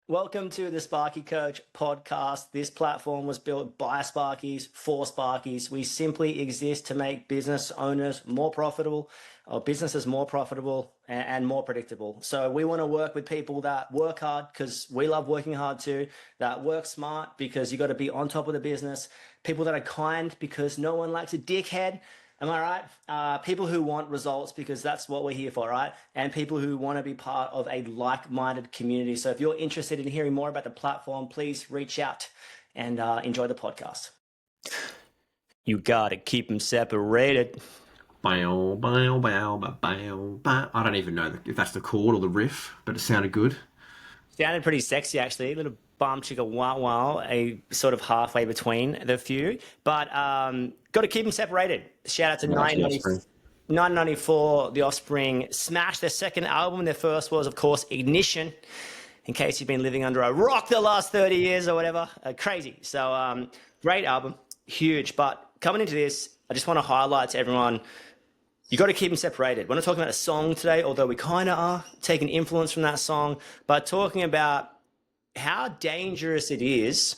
Welcome to the Sparky Coach podcast. This platform was built by Sparkies for Sparkies. We simply exist to make business owners more profitable, or businesses more profitable and more predictable. So we want to work with people that work hard because we love working hard too, that work smart because you got to be on top of the business, people that are kind because no one likes a dickhead. Am I right? People who want results because that's what we're here for, right? And people who want to be part of a like-minded community. So if you're interested in hearing more about the platform, please reach out and enjoy the podcast. You got to keep them separated. Bow, bow, bow, bow, bow, bow. I don't even know if that's the chord or the riff, but it sounded good. Sounded pretty sexy, actually. A little bum chicka wow wow, a sort of halfway between the few. But got to keep them separated. Shout out to 1994, The Offspring smashed their second album. Their first was, of course, Ignition. In case you've been living under a rock the last 30 years or whatever. Crazy. So great album, huge. But coming into this, I just want to highlight to everyone, you got to keep them separated. We're not talking about a song today, although we kind of are taking influence from that song, but talking about how dangerous it is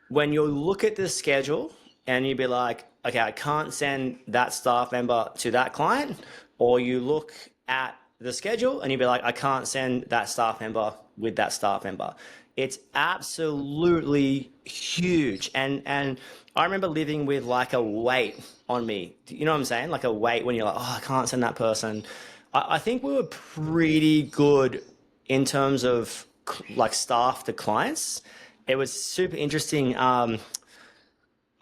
when you look at the schedule and you be like, okay, I can't send that staff member to that client, or you look at the schedule and you be like, I can't send that staff member with that staff member. It's absolutely huge. And I remember living with like a weight on me. You know what I'm saying? Like a weight when you're like, oh, I can't send that person. I think we were pretty good in terms of like staff to clients. It was super interesting.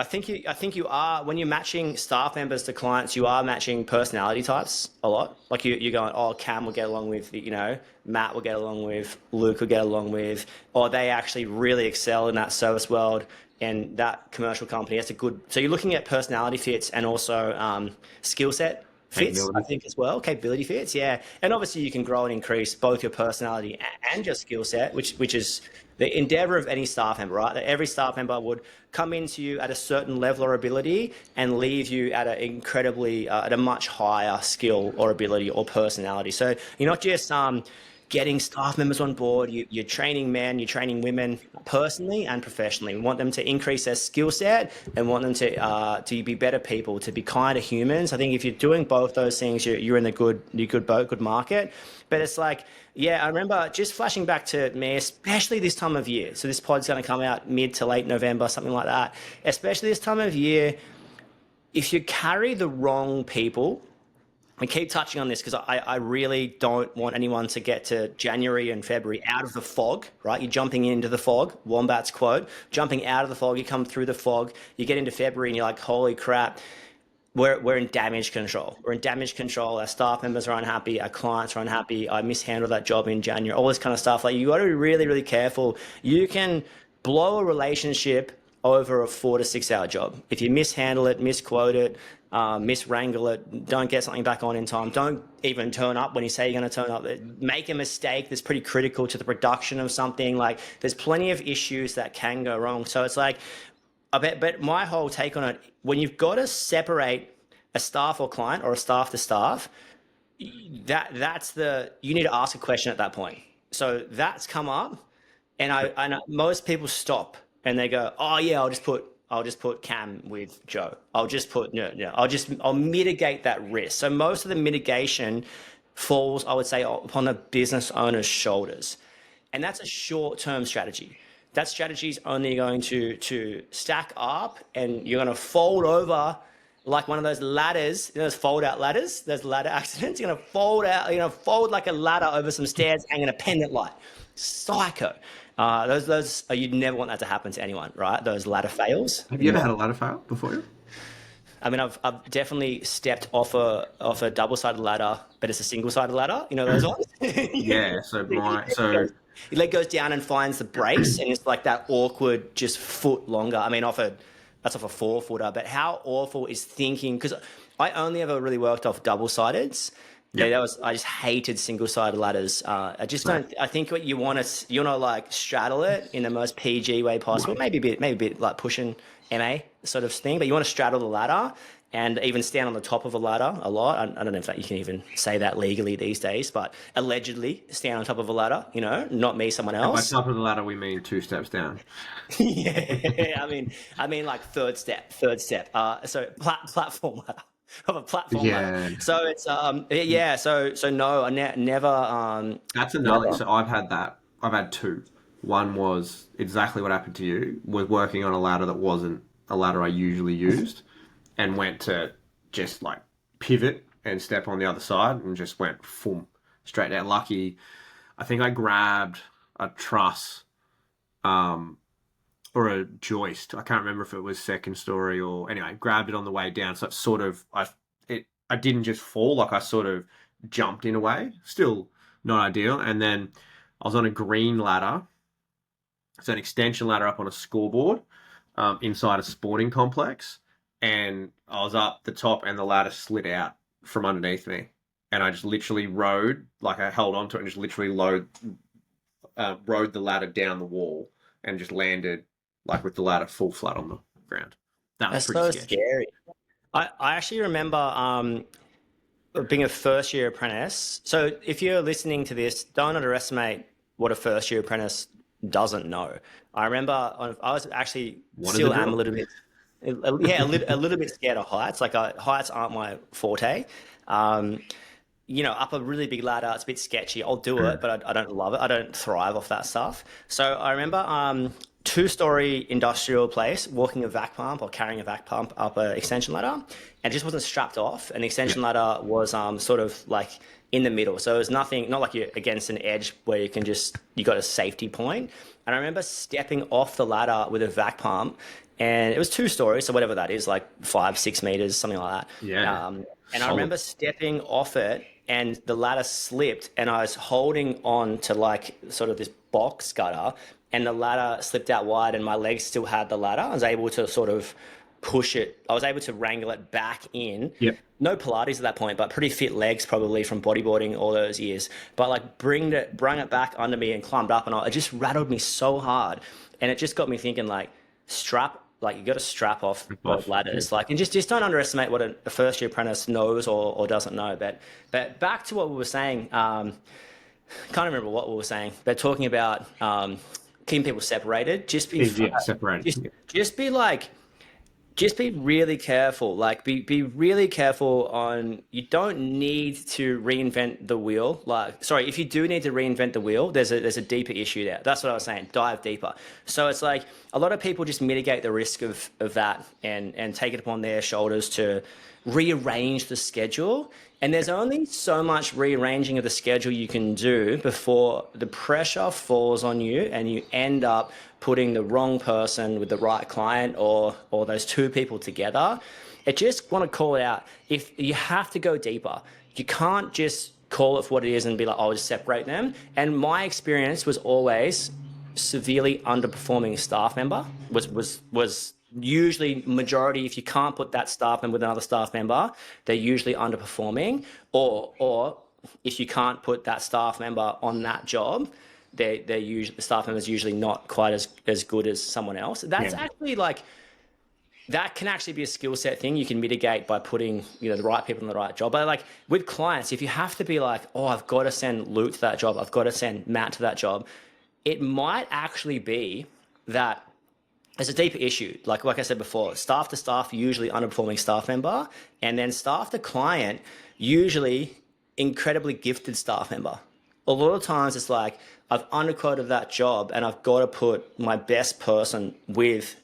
I think you are, when you're matching staff members to clients, you are matching personality types a lot. Like you're going, oh, Cam will get along with, Matt will get along with, Luke will get along with, or they actually really excel in that service world and that commercial company. That's a good, so you're looking at personality fits and also skill set fits, I think, as well. Capability fits, yeah. And obviously you can grow and increase both your personality and your skill set, which is the endeavor of any staff member, right? That every staff member would come into you at a certain level or ability and leave you at at a much higher skill or ability or personality. So you're not just getting staff members on board, you're training men, you're training women personally and professionally. We want them to increase their skill set and want them to be better people, to be kinder humans. I think if you're doing both those things, you're in the good boat, good market. But it's like, yeah, I remember just flashing back to me, especially this time of year. So this pod's going to come out mid to late November, something like that. Especially this time of year, if you carry the wrong people, we keep touching on this because I really don't want anyone to get to January and February out of the fog, right? You're jumping into the fog, Wombat's quote, jumping out of the fog, you come through the fog, you get into February and you're like, holy crap, we're in damage control. We're in damage control. Our staff members are unhappy. Our clients are unhappy. I mishandled that job in January, all this kind of stuff. Like, you got to be really, really careful. You can blow a relationship over a 4 to 6 hour job. If you mishandle it, misquote it, miswrangle it, don't get something back on in time, don't even turn up when you say you're going to turn up, make a mistake that's pretty critical to the production of something. Like, there's plenty of issues that can go wrong. So it's like, but my whole take on it, when you've got to separate a staff or client or a staff to staff, you need to ask a question at that point. So that's come up, and I know most people stop and they go, oh yeah, I'll just put Cam with Joe. I'll mitigate that risk. So most of the mitigation falls, I would say, upon the business owner's shoulders. And that's a short-term strategy. That strategy is only going to stack up, and you're going to fold over like one of those ladders, those fold-out ladders, those ladder accidents. You're going to fold out, fold like a ladder over some stairs, hanging a pendant light. Psycho. You'd never want that to happen to anyone, right? Those ladder fails. Have you ever had a ladder fail before? I mean, I've definitely stepped off a double-sided ladder, but it's a single-sided ladder. You know those ones? Yeah. Your leg goes down and finds the brace, and it's like that awkward, just foot longer. I mean, that's off a 4-footer, but how awful is thinking? Because I only ever really worked off double-sideds. Yep. Yeah, I just hated single-sided ladders. I just don't. I think what you want to like straddle it in the most PG way possible. Maybe a bit like pushing MA sort of thing, but you want to straddle the ladder and even stand on the top of a ladder a lot. I don't know if that you can even say that legally these days, but allegedly stand on top of a ladder, not me, someone And by else. top of the ladder, we mean 2 steps down. Yeah, I mean like third step. So platform ladder of a platform ladder. Yeah, So it's yeah. So no, I never that's another. never. So I've had that. I've had two. One was exactly what happened to you. Was working on a ladder that wasn't a ladder I usually used, and went to just like pivot and step on the other side, and just went boom, straight down. Lucky, I think I grabbed a truss, um, or a joist. I can't remember if it was second story or anyway. Grabbed it on the way down, so it's sort of I didn't just fall. Like I sort of jumped in a way. Still not ideal. And then I was on a green ladder, so an extension ladder up on a scoreboard, inside a sporting complex, and I was up the top, and the ladder slid out from underneath me, and I just literally rode, like I held onto it and just literally rode the ladder down the wall, and just landed like with the ladder full flat on the ground. That was That's pretty so sketchy. scary. I actually remember being a first year apprentice. So if you're listening to this, don't underestimate what a first year apprentice doesn't know. I remember I was actually What is the still am a drill? little bit, yeah, a little bit scared of heights. Like heights aren't my forte. Um, up a really big ladder, it's a bit sketchy. I'll do it, but I don't love it. I don't thrive off that stuff. So I remember two-story industrial place, walking a vac pump or carrying a vac pump up an extension ladder, and it just wasn't strapped off. And the Yeah, extension ladder was sort of like in the middle. So it was nothing, not like you're against an edge where you got a safety point. And I remember stepping off the ladder with a vac pump, and it was 2 stories, so whatever that is, like 5, 6 meters, something like that. yeah, And I solid. remember stepping off it, and the ladder slipped, and I was holding on to like sort of this box gutter, and the ladder slipped out wide, and my legs still had the ladder. I was able to sort of push it. I was able to wrangle it back in. Yep. No Pilates at that point, but pretty fit legs probably from bodyboarding all those years. But like bring it back under me and climbed up, and it just rattled me so hard, and it just got me thinking like you got to strap off Rip those off. Yeah. ladders, like, and just don't underestimate what a first year apprentice knows or doesn't know. But back to what we were saying. Can't remember what we were saying, but talking about keeping people separated. Yeah, separated. Just Yeah. just be like just be really careful. Like be really careful on you don't need to reinvent the wheel. Like sorry, if you do need to reinvent the wheel, there's a deeper issue there. That's what I was saying. Dive deeper. So it's like a lot of people just mitigate the risk of that and take it upon their shoulders to rearrange the schedule. And there's only so much rearranging of the schedule you can do before the pressure falls on you and you end up putting the wrong person with the right client or those two people together. I just want to call it out. If you have to go deeper, you can't just call it for what it is and be like, I'll just separate them. And my experience was always severely underperforming staff member was usually majority. If you can't put that staff member with another staff member, they're usually underperforming, or if you can't put that staff member on that job, they're usually the staff member is usually not quite as good as someone else. That's Yeah. actually like that can actually be a skill set thing you can mitigate by putting the right people in the right job. But like with clients, if you have to be like, oh, I've got to send Luke to that job, I've got to send Matt to that job, it might actually be that there's a deeper issue. Like I said before, staff to staff, usually underperforming staff member, and then staff to client, usually incredibly gifted staff member. A lot of times it's like I've underquoted that job and I've got to put my best person with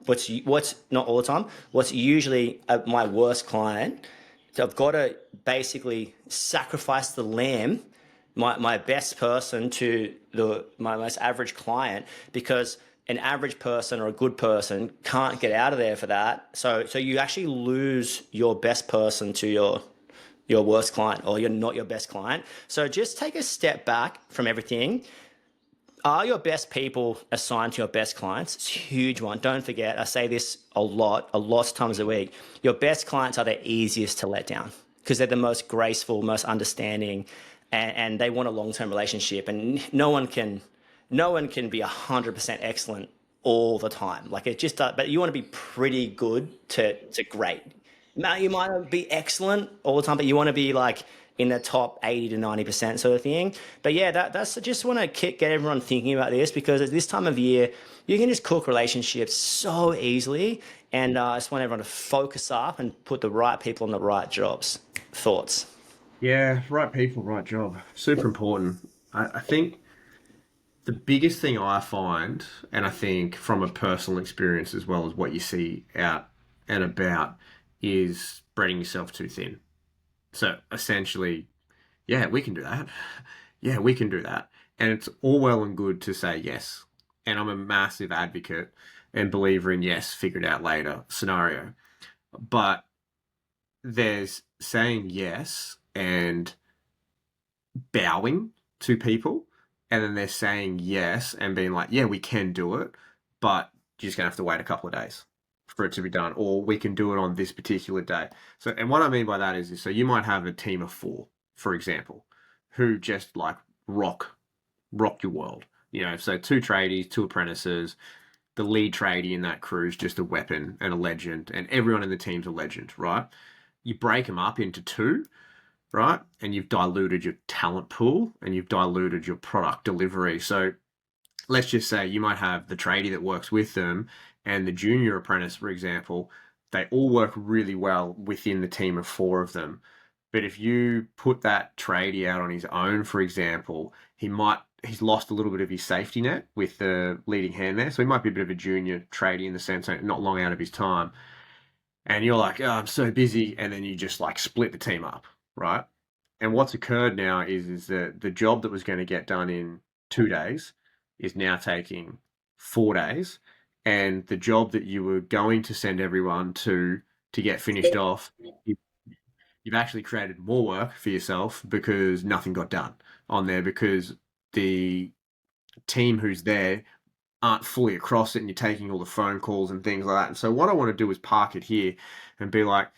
what's not all the time, what's usually my worst client. So I've got to basically sacrifice the lamb, my best person to my most average client, because an average person or a good person can't get out of there for that. So you actually lose your best person to your worst client, or you're not your best client. So just take a step back from everything. Are your best people assigned to your best clients? It's a huge one. Don't forget, I say this a lot of times a week. Your best clients are the easiest to let down because they're the most graceful, most understanding, and they want a long-term relationship. And no one can be 100% excellent all the time. Like it just, but you want to be pretty good to great. Now, you might not be excellent all the time, but you want to be like in the top 80 to 90% sort of thing. But yeah, that's I just want to get everyone thinking about this, because at this time of year, you can just cook relationships so easily. And I just want everyone to focus up and put the right people in the right jobs. Thoughts? Yeah, right people, right job. Super important. I think the biggest thing I find, and I think from a personal experience as well as what you see out and about, is spreading yourself too thin. So essentially, yeah, we can do that. Yeah, we can do that. And it's all well and good to say yes. And I'm a massive advocate and believer in yes, figure it out later scenario. But there's saying yes and bowing to people, and then they're saying yes and being like, yeah, we can do it, but you're just gonna have to wait a couple of days for it to be done, or we can do it on this particular day. So, and what I mean by that is so you might have a team of four, for example, who just like rock your world. You know, so two tradies, two apprentices. The lead tradie in that crew is just a weapon and a legend, and everyone in the team's a legend, right? You break them up into two, right? And you've diluted your talent pool and you've diluted your product delivery. So let's just say you might have the tradie that works with them and the junior apprentice, for example, they all work really well within the team of four of them. But if you put that tradie out on his own, for example, he's lost a little bit of his safety net with the leading hand there. So he might be a bit of a junior tradie in the sense that not long out of his time. And you're like, oh, I'm so busy, and then you just like split the team up, right? And what's occurred now is that the job that was going to get done in 2 days is now taking 4 days, and the job that you were going to send everyone to get finished off, you've actually created more work for yourself because nothing got done on there because the team who's there aren't fully across it and you're taking all the phone calls and things like that. And so what I want to do is park it here and be like,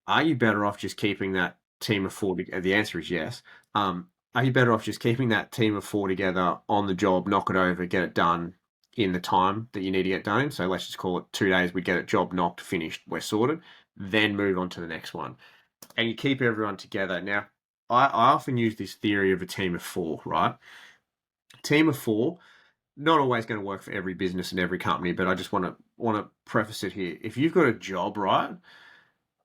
are you better off just keeping that team of four together? The answer is yes. Are you better off just keeping that team of four together on the job, knock it over, get it done in the time that you need to get done in? So let's just call it 2 days. We get it job knocked, finished, we're sorted. Then move on to the next one. And you keep everyone together. Now, I often use this theory of a team of four, right? Team of four, not always going to work for every business and every company, but I just want to preface it here. If you've got a job, right,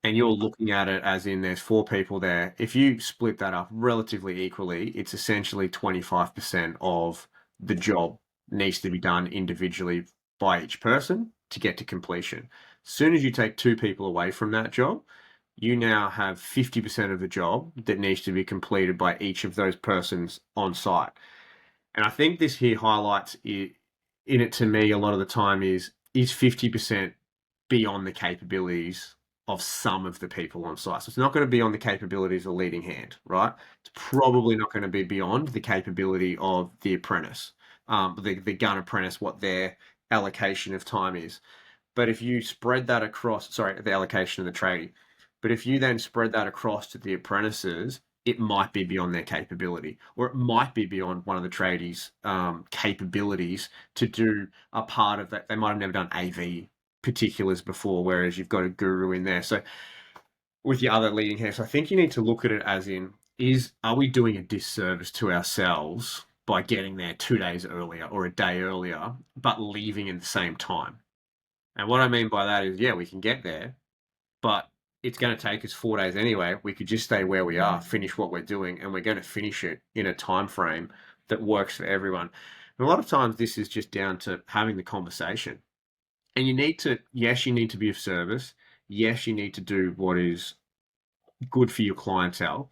and you're looking at it as in there's four people there, if you split that up relatively equally, it's essentially 25% of the job needs to be done individually by each person to get to completion. As soon as you take two people away from that job, you now have 50% of the job that needs to be completed by each of those persons on site. And I think this here highlights it, in it to me a lot of the time is 50% beyond the capabilities of some of the people on site. So it's not going to be on the capabilities of the leading hand, right? It's probably not going to be beyond the capability of the apprentice, the gun apprentice, what their allocation of time is. But if you spread that across, sorry, the allocation of the tradie, but if you then spread that across to the apprentices, it might be beyond their capability, or it might be beyond one of the tradies' capabilities to do a part of that. They might have never done AV particulars before, whereas you've got a guru in there. So with your other leading hands, I think you need to look at it as in are we doing a disservice to ourselves by getting there 2 days earlier or a day earlier, but leaving in the same time? And what I mean by that is, yeah, we can get there, but it's going to take us 4 days anyway. We could just stay where we are, finish what we're doing, and we're going to finish it in a time frame that works for everyone. And a lot of times, this is just down to having the conversation. And you need to, yes, you need to be of service. Yes, you need to do what is good for your clientele.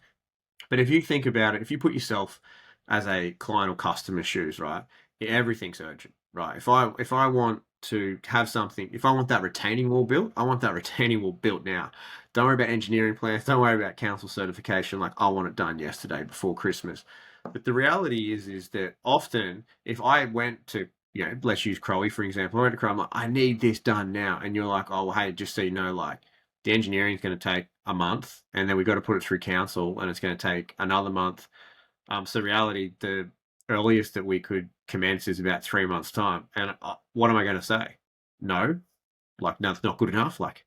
But if you think about it, if you put yourself as a client or customer's shoes, right, everything's urgent, right? If I want to have something, if I want that retaining wall built, I want that retaining wall built now. Don't worry about engineering plans. Don't worry about council certification. Like I want it done yesterday before Christmas. But the reality is that often if I went to let's use Crowley for example. I went to Crowley, I'm like, I need this done now, and you're like, oh well, hey, just so you know, like the engineering is going to take a month, and then we've got to put it through council, and it's going to take another month. So reality, the earliest that we could commence is about 3 months' time. And what am I going to say? No, like no, it's not good enough. Like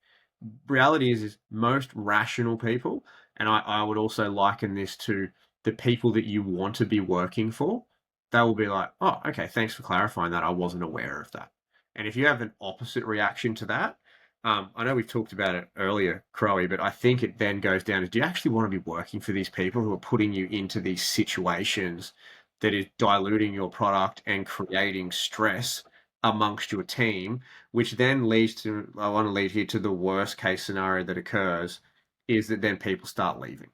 reality is most rational people, and I would also liken this to the people that you want to be working for, they will be like, oh, okay, thanks for clarifying that. I wasn't aware of that. And if you have an opposite reaction to that, I know we've talked about it earlier, Crowe, but I think it then goes down to, do you actually want to be working for these people who are putting you into these situations that is diluting your product and creating stress amongst your team, which then leads to, I want to lead here to the worst case scenario that occurs, is that then people start leaving.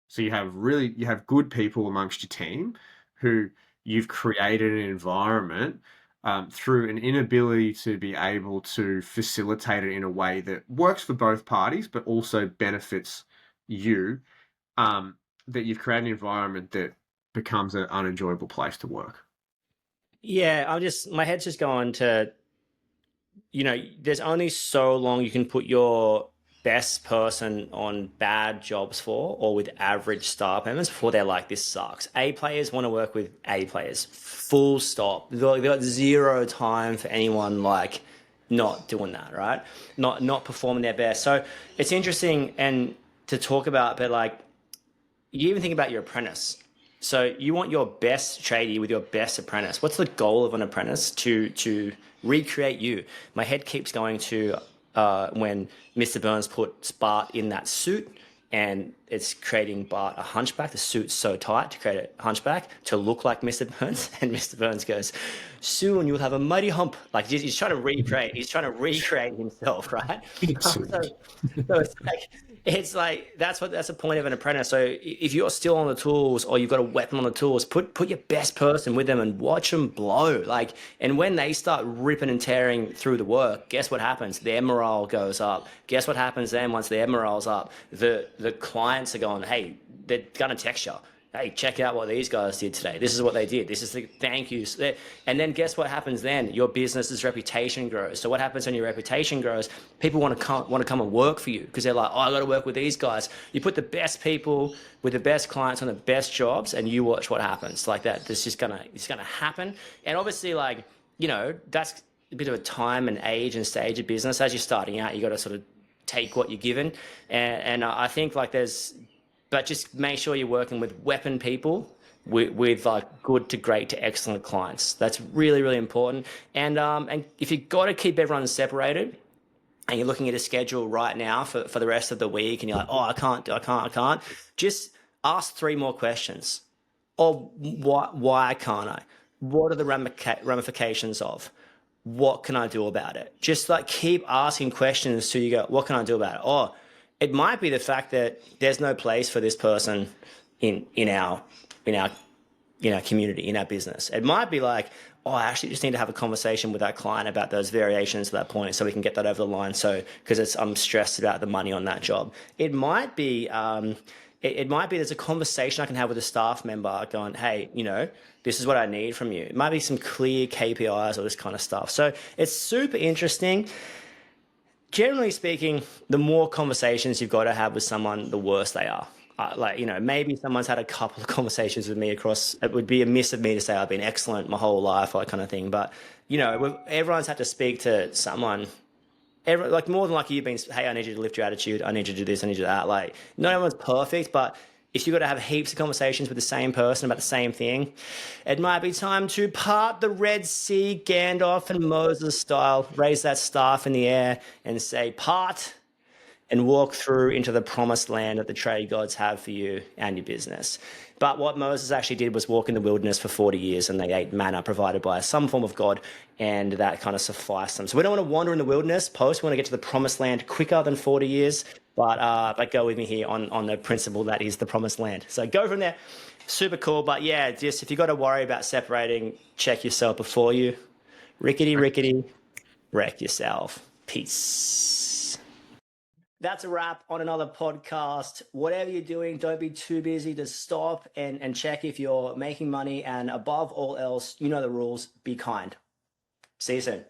So you have good people amongst your team who you've created an environment through an inability to be able to facilitate it in a way that works for both parties, but also benefits you. That you've created an environment that becomes an unenjoyable place to work. Yeah, my head's just going to, there's only so long you can put your best person on bad jobs for or with average star members before they're like, this sucks. A players want to work with A players, full stop. They've got zero time for anyone like not doing that, right? Not performing their best. So it's interesting and to talk about, but like you even think about your apprentice. So you want your best tradie with your best apprentice. What's the goal of an apprentice? To recreate you. My head keeps going to when Mr. Burns put Bart in that suit and it's creating Bart a hunchback. The suit's so tight to create a hunchback to look like Mr. Burns. And Mr. Burns goes, soon you'll have a mighty hump. Like he's trying to recreate. He's trying to recreate himself, right? So it's like that's the point of an apprentice. So if you're still on the tools or you've got a weapon on the tools, put your best person with them and watch them blow. Like, and when they start ripping and tearing through the work, guess what happens? Their morale goes up. Guess what happens then once their morale's up? The clients are going, hey, they're gonna text you. Hey, check out what these guys did today. This is what they did. This is the thank yous. And then guess what happens then? Your business's reputation grows. So what happens when your reputation grows? People want to come and work for you because they're like, oh, I got to work with these guys. You put the best people with the best clients on the best jobs, and you watch what happens. Like that, it's gonna happen. And obviously, like that's a bit of a time and age and stage of business. As you're starting out, you got to sort of take what you're given. And I think like but just make sure you're working with weapon people with like good to great to excellent clients. That's really, really important. And if you've got to keep everyone separated and you're looking at a schedule right now for the rest of the week and you're like, oh, I can't, just ask 3 more questions. Or why can't I? What are the ramifications of? What can I do about it? Just like keep asking questions till you go, what can I do about it? Oh, it might be the fact that there's no place for this person in our community, in our business. It might be like, oh, I actually just need to have a conversation with that client about those variations to that point so we can get that over the line. So because I'm stressed about the money on that job. It might be it might be there's a conversation I can have with a staff member going, hey, this is what I need from you. It might be some clear KPIs or this kind of stuff. So it's super interesting. Generally speaking, the more conversations you've got to have with someone, the worse they are. Maybe someone's had a couple of conversations with me it would be amiss of me to say I've been excellent my whole life, that kind of thing. But, everyone's had to speak to someone, more than likely you've been, hey, I need you to lift your attitude. I need you to do this. I need you to do that. Like, not everyone's perfect, but if you've got to have heaps of conversations with the same person about the same thing, it might be time to part the Red Sea, Gandalf and Moses style, raise that staff in the air and say, part, and walk through into the promised land that the trade gods have for you and your business. But what Moses actually did was walk in the wilderness for 40 years and they ate manna provided by some form of God, and that kind of sufficed them. So we don't want to wander in the wilderness we want to get to the promised land quicker than 40 years. But go with me here on the principle that is the promised land. So go from there. Super cool. But yeah, just if you've got to worry about separating, check yourself before you rickety, wreck yourself. Peace. That's a wrap on another podcast. Whatever you're doing, don't be too busy to stop and check if you're making money. And above all else, you know the rules. Be kind. See you soon.